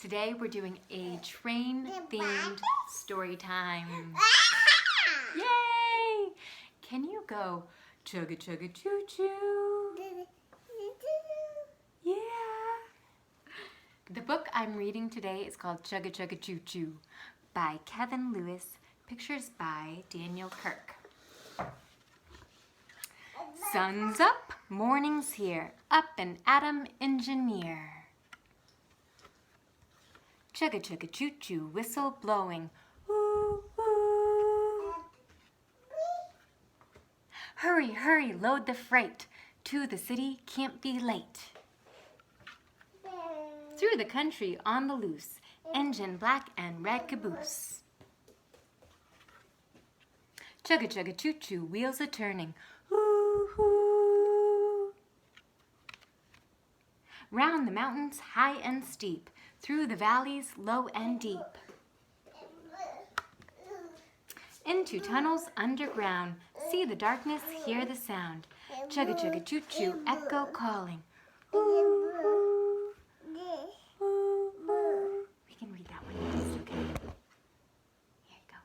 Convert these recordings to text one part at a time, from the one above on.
Today we're doing a train-themed story time. Yay! Can you go chugga chugga choo choo? Yeah! The book I'm reading today is called Chugga Chugga Choo Choo by Kevin Lewis. Pictures by Daniel Kirk. Sun's up, morning's here, up and at 'em, engineer. Chugga chugga choo choo, whistle blowing, woo woo. Hurry, hurry, load the freight, to the city, can't be late. Through the country on the loose, engine black and red caboose. Chugga chugga choo choo, wheels a turning, woo hoo. Round the mountains high and steep, through the valleys low and deep. Into tunnels underground, see the darkness, hear the sound. Chugga chugga choo choo, echo calling. Ooh, ooh, ooh, ooh. We can read that one next, okay? Here you go.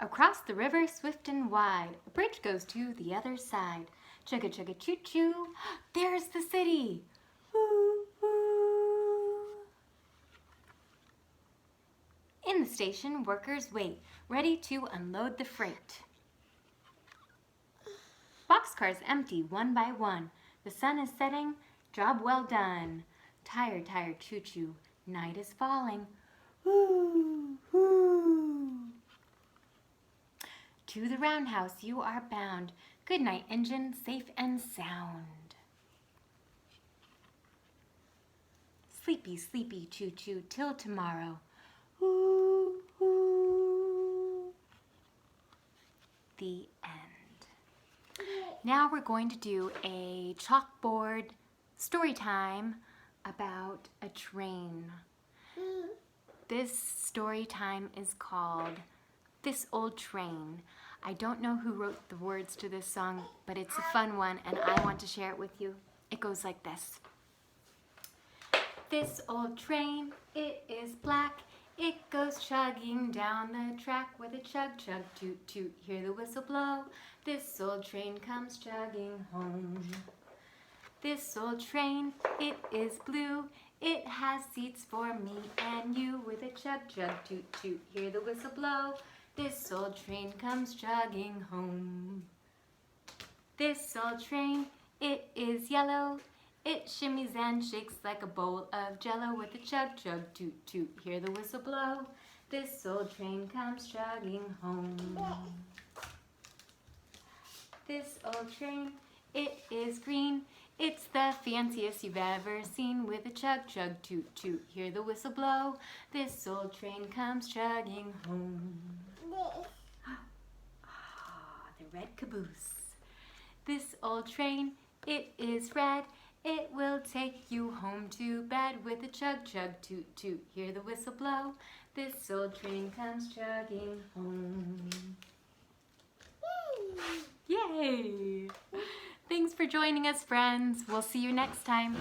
Across the river, swift and wide, a bridge goes to the other side. Chugga chugga choo choo, there's the city. In the station, workers wait, ready to unload the freight. Boxcars empty one by one. The sun is setting, job well done. Tired, tired choo-choo, night is falling. Woo, woo. To the roundhouse you are bound. Good night, engine, safe and sound. Sleepy, sleepy choo-choo, till tomorrow. Ooh, ooh. The end. Now we're going to do a chalkboard story time about a train. This story time is called This Old Train. I don't know who wrote the words to this song, but it's a fun one and I want to share it with you. It goes like this. This old train, it is black. It goes chugging down the track with a chug chug toot toot. Hear the whistle blow. This old train comes chugging home. This old train, it is blue. It has seats for me and you with a chug chug toot toot. Hear the whistle blow. This old train comes chugging home. This old train, it is yellow. It shimmies and shakes like a bowl of jello with a chug chug toot toot. Hear the whistle blow. This old train comes chugging home. This old train, it is green. It's the fanciest you've ever seen with a chug chug toot toot. Hear the whistle blow. This old train comes chugging home. The red caboose. This old train, it is red. It will take you home to bed with a chug chug toot toot. Hear the whistle blow. This old train comes chugging home. Yay! Yay! Thanks for joining us, friends. We'll see you next time.